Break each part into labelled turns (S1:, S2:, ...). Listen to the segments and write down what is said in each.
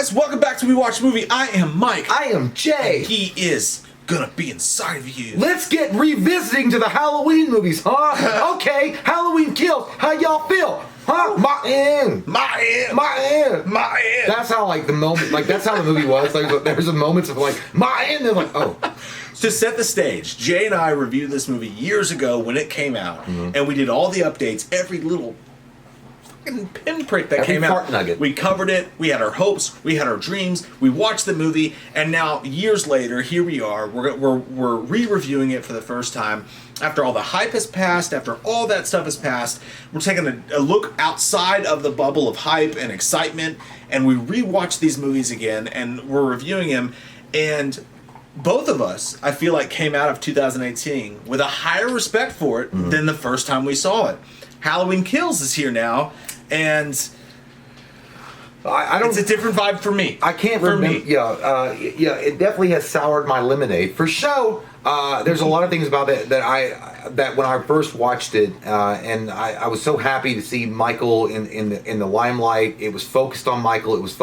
S1: guys, welcome back to We Watch Movie. I am Mike.
S2: I am Jay.
S1: And he is gonna be inside of you.
S2: Let's get revisiting to the Halloween movies, huh? Okay, Halloween Kills. How y'all feel? Huh? My end. That's how the moment, that's how the movie was. Like there's a moments of my end. They're like, oh.
S1: To set the stage, Jay and I reviewed this movie years ago when it came out, and we did all the updates, every little fucking pinprick that came out.
S2: Nugget.
S1: We covered it. We had our hopes. We had our dreams. We watched the movie, and now years later, here we are. We're re-reviewing it for the first time after all the hype has passed. After all that stuff has passed, we're taking a look outside of the bubble of hype and excitement, and we rewatch these movies again, and we're reviewing them, and both of us, I feel like, came out of 2018 with a higher respect for it than the first time we saw it. Halloween Kills is here now, and
S2: I don't.
S1: It's a different vibe for me.
S2: I can't remember. Yeah, it definitely has soured my lemonade for sure. There's a lot of things about it that when I first watched it, and I was so happy to see Michael in the limelight. It was focused on Michael. It was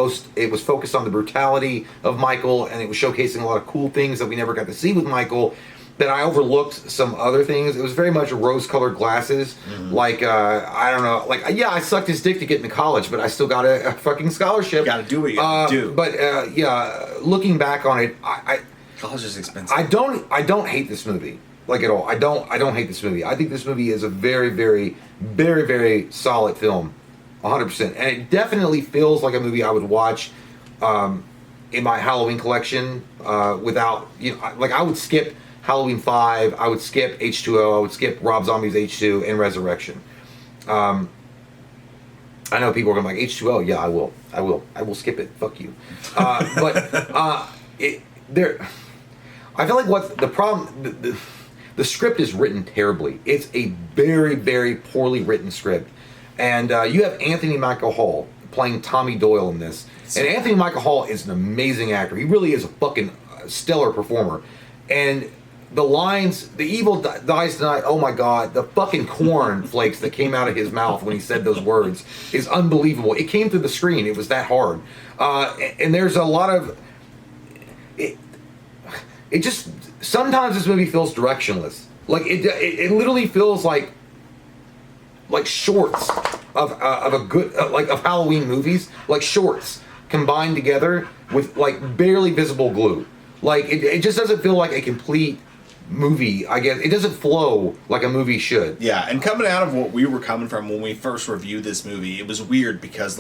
S2: focused on the brutality of Michael, and it was showcasing a lot of cool things that we never got to see with Michael. That I overlooked some other things. It was very much rose-colored glasses. I don't know. I sucked his dick to get into college, but I still got a fucking scholarship.
S1: Got to do what you got to do.
S2: But looking back on it,
S1: college is expensive.
S2: I don't hate this movie at all. I don't hate this movie. I think this movie is a very, very, very, very solid film, 100%. And it definitely feels like a movie I would watch in my Halloween collection without I would skip Halloween 5, I would skip H2O, I would skip Rob Zombie's H2 and Resurrection. I know people are going to be like, H2O, yeah, I will skip it, fuck you. I feel like what the problem, the script is written terribly. It's a very, very poorly written script. And you have Anthony Michael Hall playing Tommy Doyle in this. And Anthony Michael Hall is an amazing actor. He really is a fucking stellar performer. And the lines, the evil dies tonight, oh my god, the fucking corn flakes that came out of his mouth when he said those words is unbelievable. It came through the screen, it was that hard. And there's a lot of... It just... Sometimes this movie feels directionless. It literally feels like shorts of a good... of Halloween movies. Like shorts combined together with barely visible glue. It just doesn't feel like a complete movie, I guess. It doesn't flow like a movie should.
S1: Yeah, and coming out of what we were coming from when we first reviewed this movie, it was weird because,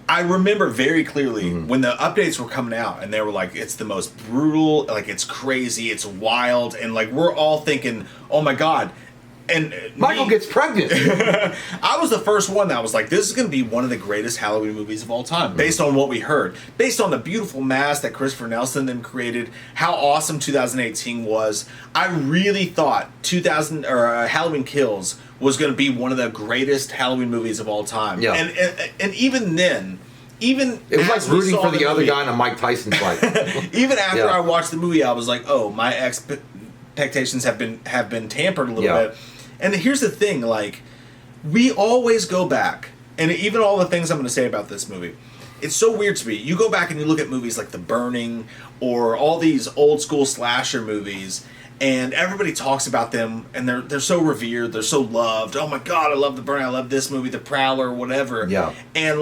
S1: I remember very clearly when the updates were coming out and they were like, it's the most brutal, it's crazy, it's wild, and, we're all thinking, oh my god. And
S2: Michael gets pregnant.
S1: I was the first one that was like, this is going to be one of the greatest Halloween movies of all time, based on what we heard. Based on the beautiful mask that Christopher Nelson then created, how awesome 2018 was. I really thought Halloween Kills was going to be one of the greatest Halloween movies of all time.
S2: Yeah.
S1: And even then, it
S2: was like rooting for the other guy in a Mike Tyson fight.
S1: Even after I watched the movie, I was like, oh, my expectations have been tampered a little bit. And here's the thing, we always go back, and even all the things I'm going to say about this movie, it's so weird to me. You go back and you look at movies like The Burning or all these old school slasher movies, and everybody talks about them, and they're so revered, they're so loved. Oh my god, I love The Burning, I love this movie, The Prowler, whatever.
S2: Yeah.
S1: And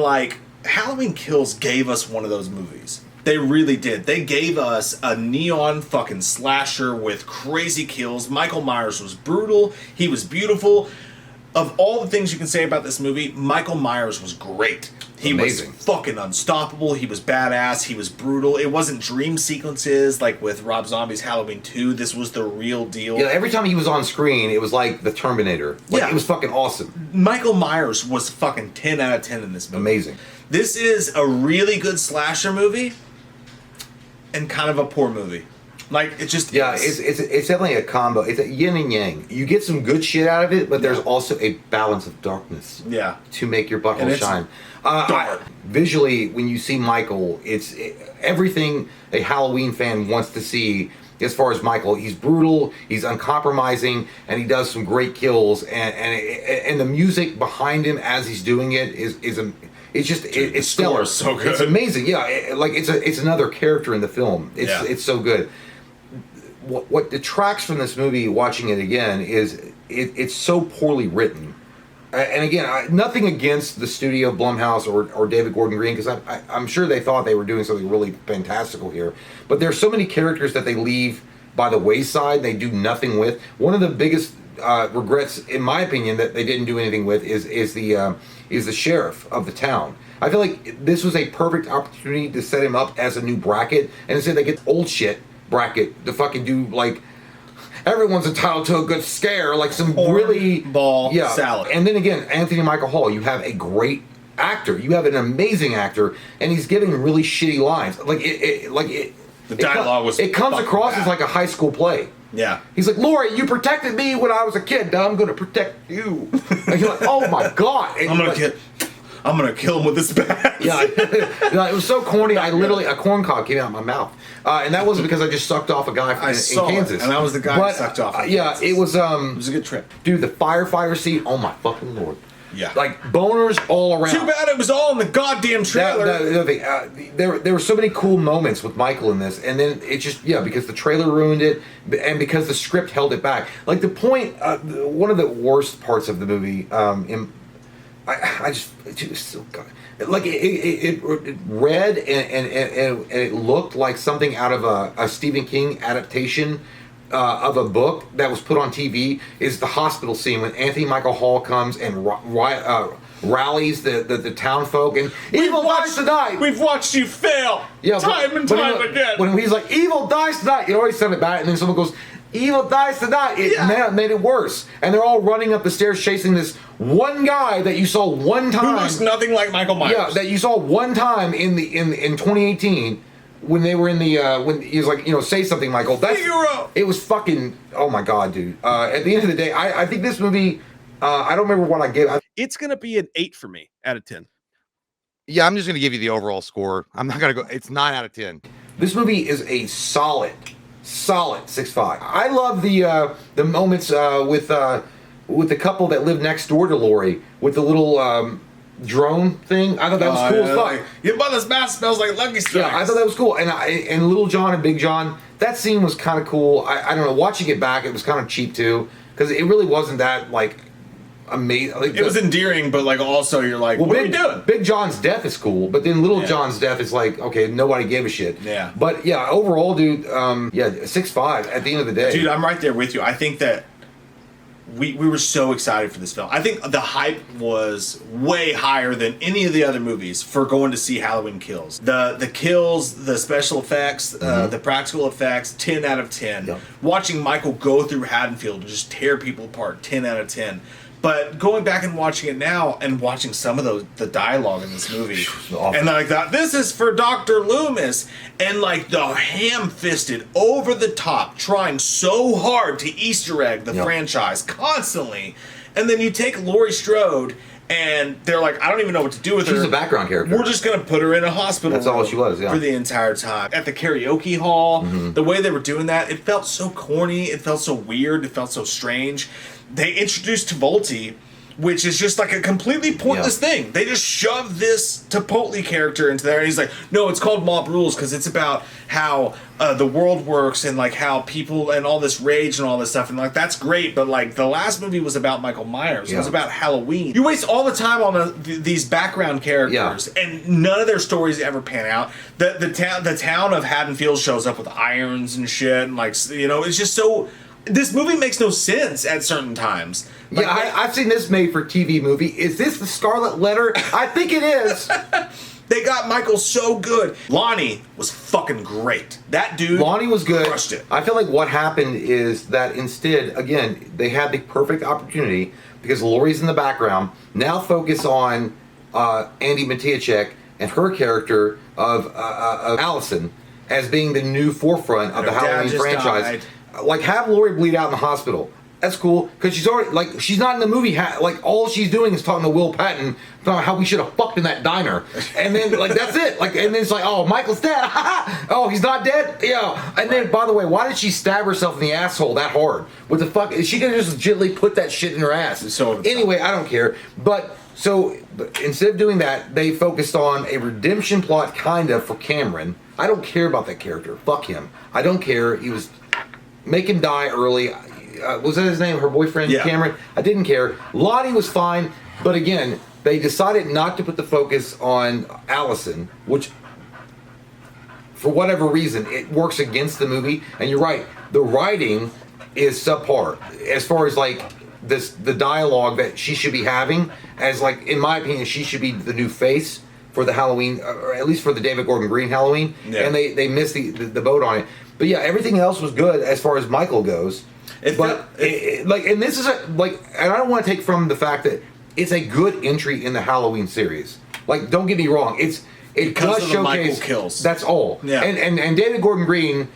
S1: Halloween Kills gave us one of those movies. They really did. They gave us a neon fucking slasher with crazy kills. Michael Myers was brutal. He was beautiful. Of all the things you can say about this movie, Michael Myers was great. He
S2: Amazing.
S1: was fucking unstoppable. He was badass. He was brutal. It wasn't dream sequences like with Rob Zombie's Halloween 2. This was the real deal.
S2: Yeah, every time he was on screen, it was like the Terminator. It was fucking awesome.
S1: Michael Myers was fucking 10 out of 10 in this movie.
S2: Amazing.
S1: This is a really good slasher movie and kind of a poor movie. It just
S2: it's definitely a combo. It's a yin and yang. You get some good shit out of it, but there's also a balance of darkness.
S1: Yeah.
S2: To make your buckle shine.
S1: Dark.
S2: Visually, when you see Michael, it's everything a Halloween fan wants to see. As far as Michael, he's brutal, he's uncompromising, and he does some great kills. And the music behind him as he's doing it It's just
S1: Dude,
S2: it's
S1: the score
S2: stellar.
S1: is so good.
S2: It's amazing. Yeah, it's another character in the film. It's so good. What detracts from this movie, watching it again, is it's so poorly written. And again, nothing against the studio, Blumhouse or David Gordon Green, because I'm sure they thought they were doing something really fantastical here. But there's so many characters that they leave by the wayside. They do nothing with. One of the biggest regrets, in my opinion, that they didn't do anything with is the sheriff of the town. I feel like this was a perfect opportunity to set him up as a new bracket, and instead they get old shit bracket to fucking do like. Everyone's entitled to a good scare, like some really
S1: ball salad.
S2: And then again, Anthony Michael Hall, you have a great actor, you have an amazing actor, and he's giving really shitty lines. The
S1: dialogue was.
S2: It comes across as like a high school play.
S1: Yeah.
S2: He's like, Lori, you protected me when I was a kid. Now I'm going to protect you. And you're like, oh my god. And
S1: I'm gonna kill him with this bat.
S2: Yeah, it was so corny. I literally a corn cob came out of my mouth, and that wasn't because I just sucked off a guy in Kansas.
S1: And I was the guy who sucked off.
S2: Yeah, it was. It
S1: was a good trip,
S2: dude. The firefighter scene. Oh my fucking lord.
S1: Yeah.
S2: Like boners all around.
S1: Too bad it was all in the goddamn trailer.
S2: There were so many cool moments with Michael in this, and then it just because the trailer ruined it, and because the script held it back. Like the point, one of the worst parts of the movie. Like it read and it looked like something out of a Stephen King adaptation of a book that was put on TV. Is the hospital scene when Anthony Michael Hall comes and rallies the town folk and evil dies tonight.
S1: We've watched you fail time and time again.
S2: When he's like, evil dies tonight, you always said it back, and then someone goes, evil dies tonight. It made it worse. And they're all running up the stairs chasing this one guy that you saw one time.
S1: Who looks nothing like Michael Myers.
S2: Yeah, that you saw one time in 2018 when they were in the when he was like, say something, Michael.
S1: Figaro.
S2: It was fucking, oh my god, dude. At the end of the day, I think this movie, I don't remember what I gave.
S3: It's gonna be an 8 for me out of 10.
S4: Yeah, I'm just gonna give you the overall score. I'm not gonna go. It's 9 out of 10.
S2: This movie is a solid 6.5. I love the moments with the couple that live next door to Lori with the little drone thing. I thought that was cool as fuck.
S1: Like, your mother's mask smells like Lucky Strikes.
S2: Yeah, I thought that was cool. And Little John and Big John, that scene was kind of cool. I don't know. Watching it back, it was kind of cheap too, because it really wasn't that like amazing. Like,
S1: it was endearing, but like also you're like, what are we doing?
S2: Big John's death is cool, but then Little John's death is like, okay, nobody gave a shit.
S1: Yeah.
S2: But yeah, overall, dude, 6.5 at the end of the day.
S1: Dude, I'm right there with you. I think that we were so excited for this film. I think the hype was way higher than any of the other movies for going to see Halloween Kills. The kills, the special effects, the practical effects, 10 out of 10.
S2: Yep. Watching
S1: Michael go through Haddonfield and just tear people apart, 10 out of 10. But going back and watching it now and watching some of the dialogue in this movie, and like that, this is for Dr. Loomis, and like the ham-fisted, over the top, trying so hard to Easter egg the franchise constantly, and then you take Laurie Strode. And they're like, I don't even know what to do with her.
S2: She's a background character.
S1: We're just going to put her in a hospital
S2: That's all she was,
S1: for the entire time. At the karaoke hall, the way they were doing that, it felt so corny. It felt so weird. It felt so strange. They introduced Travolta, which is just like a completely pointless thing. They just shoved this Chipotle character into there, and he's like, no, it's called Mob Rules because it's about how the world works and like how people and all this rage and all this stuff, and like that's great, but like the last movie was about Michael Myers. It was about Halloween. You waste all the time on these background characters, and none of their stories ever pan out. The town of Haddonfield shows up with irons and shit, and like it's just so. This movie makes no sense at certain times. Like,
S2: I've seen this made-for-TV movie. Is this the Scarlet Letter? I think it is.
S1: They got Michael so good. Lonnie was fucking great. That dude,
S2: Lonnie was good.
S1: Crushed it.
S2: I feel like what happened is that instead, again, they had the perfect opportunity because Laurie's in the background. Now focus on Andy Matiachek and her character of Allison as being the new forefront of the Halloween franchise.
S1: Died.
S2: Like, have Laurie bleed out in the hospital. That's cool, because she's already, like, she's not in the movie, like, all she's doing is talking to Will Patton about how we should have fucked in that diner. And then, like, that's it. Like, and then it's like, oh, Michael's dead. Oh, he's not dead? Yeah. And then, by the way, why did she stab herself in the asshole that hard? What the fuck? She could have just gently put that shit in her ass.
S1: So
S2: anyway, I don't care. But So instead of doing that, they focused on a redemption plot, kind of, for Cameron. I don't care about that character. Fuck him. I don't care. He was make him die early. Was that his name? Her boyfriend,
S1: Yeah.
S2: Cameron. I didn't care. Lonnie was fine, but again, they decided not to put the focus on Allison, which, for whatever reason, it works against the movie. And you're right, the writing is subpar as far as like the dialogue that she should be having. As like, in my opinion, she should be the new face for the Halloween, or at least for the David Gordon Green Halloween.
S1: Yeah.
S2: And they missed the boat on it. But yeah, everything else was good as far as Michael goes. And this is and I don't want to take from the fact that it's a good entry in the Halloween series. Like, don't get me wrong, it
S1: Because
S2: does
S1: of the Michael
S2: showcase
S1: kills.
S2: That's all.
S1: Yeah.
S2: And David Gordon Green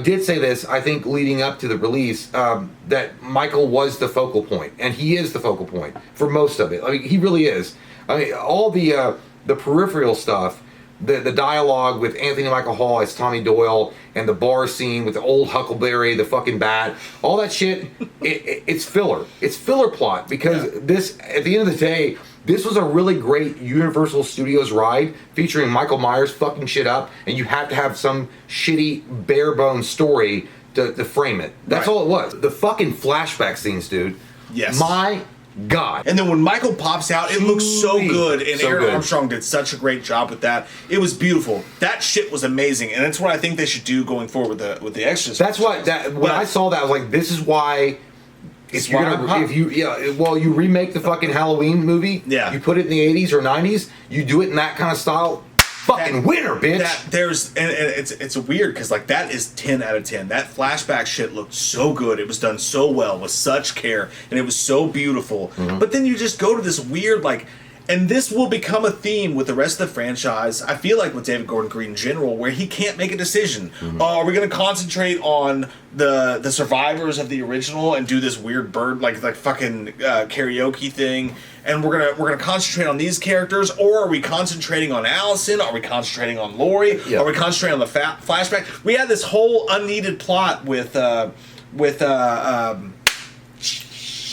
S2: did say this, I think, leading up to the release, that Michael was the focal point, and he is the focal point for most of it. I mean, he really is. I mean, all the peripheral stuff. The dialogue with Anthony Michael Hall as Tommy Doyle, and the bar scene with the old Huckleberry, the fucking bat, all that shit, it's filler. It's filler plot, because this, at the end of the day, this was a really great Universal Studios ride featuring Michael Myers fucking shit up, and you have to have some shitty bare bones story to frame it. That's all it was. The fucking flashback scenes, dude.
S1: Yes.
S2: My God.
S1: And then when Michael pops out, it looks so good. And
S2: So
S1: Aaron
S2: good.
S1: Armstrong did such a great job with that. It was beautiful. That shit was amazing. And that's what I think they should do going forward with the Exorcist.
S2: That's what when I saw that, I was like, this is why.
S1: It's why I'm pumped.
S2: You remake the fucking Halloween movie.
S1: Yeah.
S2: You put it in the 80s or 90s. You do it in that kind of style. Fucking winner, bitch.
S1: And it's weird because like that is 10 out of 10. That flashback shit looked so good. It was done so well with such care, and it was so beautiful.
S2: Mm-hmm.
S1: But then you just go to this weird like. And this will become a theme with the rest of the franchise, I feel like, with David Gordon Green in general, where he can't make a decision. Are we going to concentrate on the survivors of the original and do this weird bird like fucking karaoke thing, and we're gonna concentrate on these characters, or are we concentrating on Allison? Are we concentrating on Laurie?
S2: Yeah.
S1: Are we concentrating on the flashback? We had this whole unneeded plot with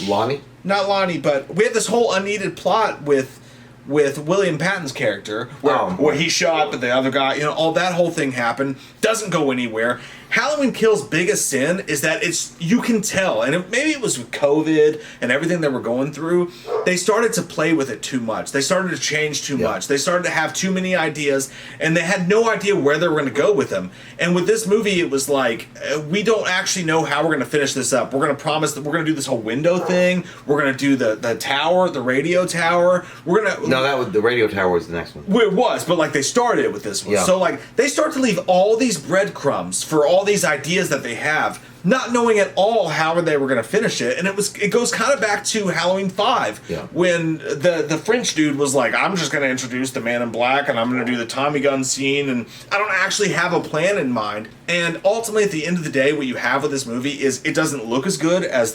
S2: Lonnie.
S1: not Lonnie, but we had this whole unneeded plot with William Patton's character, where he shot, but the other guy, all that whole thing happened. Doesn't go anywhere. Halloween Kills' biggest sin is that you can tell, and maybe it was with COVID and everything that we're going through, they started to play with it too much. They started to change too much. They started to have too many ideas, and they had no idea where they were going to go with them. And with this movie, it was like, we don't actually know how we're going to finish this up. We're going to promise that we're going to do this whole window thing. We're going to do the tower, the radio tower. We're going to...
S2: No, that was the radio tower was the next one.
S1: It was, but like they started with this one.
S2: Yeah.
S1: So like they start to leave all these breadcrumbs for all these ideas that they have, not knowing at all how they were going to finish it. And it goes kind of back to Halloween 5 when the French dude was like, I'm just going to introduce the Man in Black and I'm going to do the Tommy gun scene, and I don't actually have a plan in mind. And ultimately, at the end of the day, what you have with this movie is it doesn't look as good as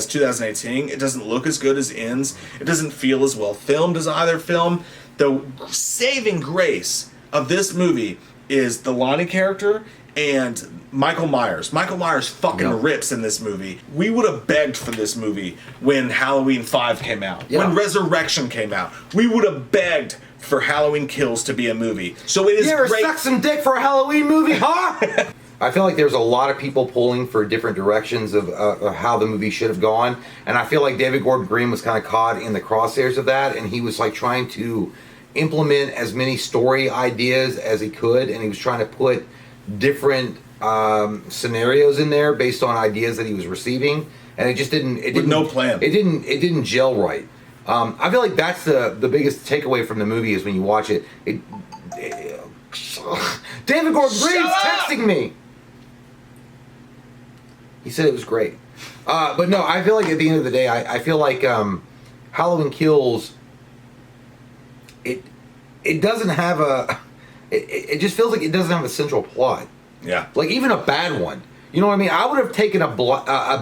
S1: 2018. It doesn't look as good as Ends. It doesn't feel as well filmed as either film. The saving grace of this movie is the Lonnie character and Michael Myers. Michael Myers fucking rips in this movie. We would have begged for this movie when Halloween 5 came out.
S2: Yeah.
S1: When Resurrection came out. We would have begged for Halloween Kills to be a movie. So it is
S2: You ever
S1: great.
S2: suck some dick for a Halloween movie, huh? I feel like there's a lot of people pulling for different directions of how the movie should have gone. And I feel like David Gordon Green was kind of caught in the crosshairs of that. And he was like trying to implement as many story ideas as he could. And he was trying to put different scenarios in there based on ideas that he was receiving, and it just didn't.
S1: With no plan.
S2: It didn't gel right. I feel like that's the biggest takeaway from the movie is when you watch it. David Gordon Green's texting me. He said it was great, but no, I feel like at the end of the day, I feel like Halloween Kills. It doesn't have a. It just feels like it doesn't have a central plot.
S1: Yeah.
S2: Like even a bad one. You know what I mean? I would have taken a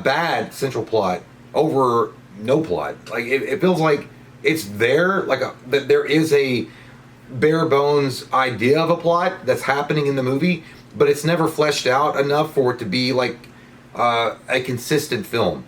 S2: bad central plot over no plot. Like it feels like it's there, like that there is a bare bones idea of a plot that's happening in the movie, but it's never fleshed out enough for it to be like a consistent film.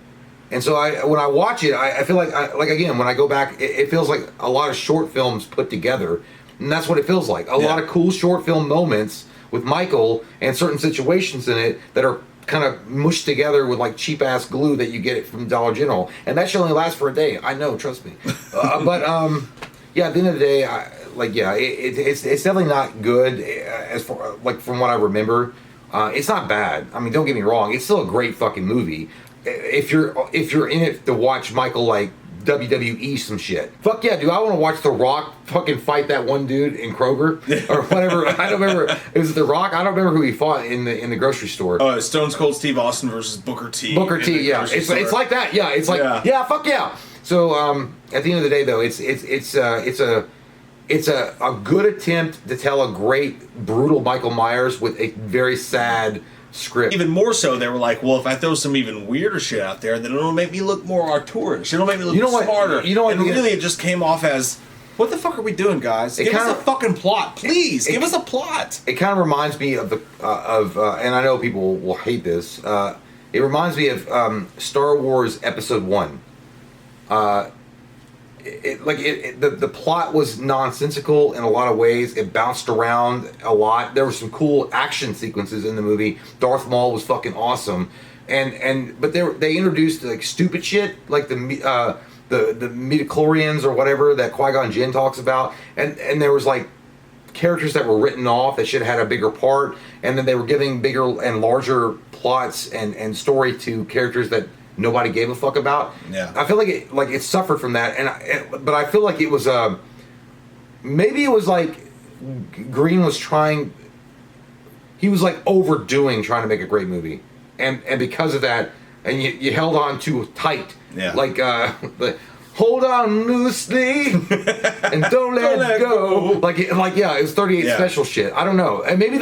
S2: And so when I watch it, I feel like again, when I go back, it feels like a lot of short films put together. And that's what it feels like. A lot of cool short film moments with Michael and certain situations in it that are kind of mushed together with like cheap ass glue that you get it from Dollar General. And that should only last for a day. I know, trust me. But yeah, at the end of the day, it's definitely not good as far like from what I remember. It's not bad. I mean, don't get me wrong. It's still a great fucking movie. If you're in it to watch Michael like WWE some shit. Fuck yeah, dude. I want to watch The Rock fucking fight that one dude in Kroger or whatever. I don't remember. Is it The Rock? I don't remember who he fought in the grocery store.
S1: Oh, Stone Cold Steve Austin versus Booker T.
S2: Booker T, yeah. It's like that. Yeah, it's like yeah, fuck yeah. So at the end of the day though, it's a good attempt to tell a great brutal Michael Myers with a very sad script.
S1: Even more so, they were like, well, if I throw some even weirder shit out there, then it'll make me look more auteurish. It'll make me look smarter. And really, it just came off as, what the fuck are we doing, guys? Give us a fucking plot, please. Give us a plot.
S2: It kind of reminds me of and I know people will hate this. It reminds me of Star Wars Episode 1. The plot was nonsensical in a lot of ways. It bounced around a lot. There were some cool action sequences in the movie. Darth Maul was fucking awesome, but they introduced like stupid shit like the midichlorians or whatever that Qui-Gon Jinn talks about, and there was like characters that were written off that should have had a bigger part, and then they were giving bigger and larger plots and story to characters that nobody gave a fuck about.
S1: Yeah,
S2: I feel like it suffered from that, but I feel like it was maybe it was like Green was trying. He was like overdoing trying to make a great movie, and because of that, and you held on too tight.
S1: Yeah,
S2: like hold on loosely and don't let go. Like yeah, it was 38 special shit. I don't know. And maybe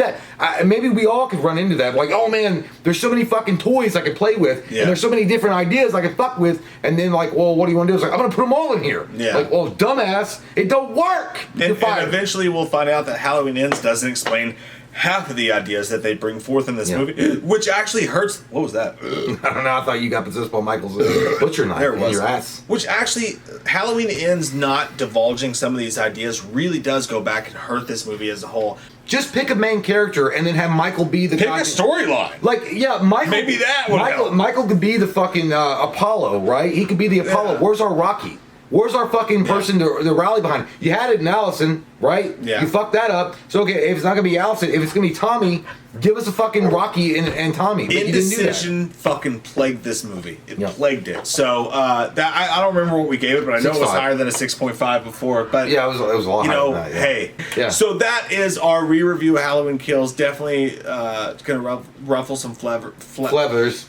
S2: maybe we all could run into that. Like, oh man, there's so many fucking toys I could play with, and there's so many different ideas I could fuck with. And then like, well, what do you want to do? It's like, I'm gonna put them all in here.
S1: Yeah.
S2: Like, well, dumbass, it don't work.
S1: And eventually we'll find out that Halloween Ends doesn't explain half of the ideas that they bring forth in this movie, which actually hurts. What was that?
S2: I don't know. I thought you got possessed by Michael's butcher knife in your ass.
S1: Which actually, Halloween Ends not divulging some of these ideas really does go back and hurt this movie as a whole.
S2: Just pick a main character and then have Michael be the guy.
S1: Pick a storyline.
S2: Like, yeah, Michael.
S1: Maybe that would help.
S2: Michael could be the fucking Apollo, right? He could be the Apollo. Where's our Rocky? Where's our fucking person to rally behind? You had it in Allison, right? Yeah. You fucked that up. So, okay, if it's not going to be Allison, if it's going to be Tommy, give us a fucking Rocky and Tommy. But
S1: Indecision fucking plagued this movie. It plagued it. So, that I don't remember what we gave it, but I know it was higher than a 6.5 before. But
S2: yeah, it was a lot higher than that,
S1: hey. Yeah. So that is our re-review of Halloween Kills. Definitely going to ruffle some
S2: flevers.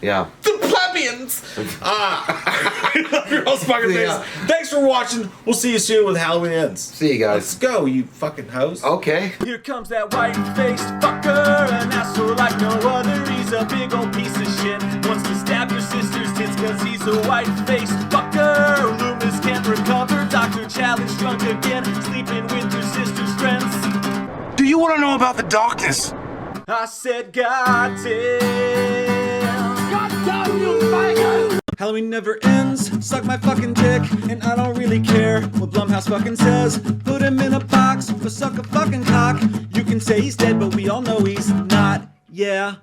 S2: Yeah.
S1: The plebeians! Your host, fucking face. Thanks for watching. We'll see you soon with Halloween Ends.
S2: See you guys.
S1: Let's go, you fucking host.
S2: Okay.
S5: Here comes that white-faced fucker, an asshole like no other. He's a big old piece of shit. Wants to stab your sister's tits cause he's a white-faced fucker. Loomis can't recover. Dr. Challenge drunk again, sleeping with your sister's friends.
S6: Do you want to know about the darkness?
S5: I said, goddamn. Halloween never ends, suck my fucking dick, and I don't really care what Blumhouse fucking says. Put him in a box, or suck a fucking cock. You can say he's dead, but we all know he's not, yeah.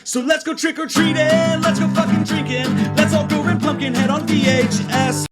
S5: So let's go trick-or-treating, let's go fucking drinking, let's all go rent Pumpkinhead on VHS.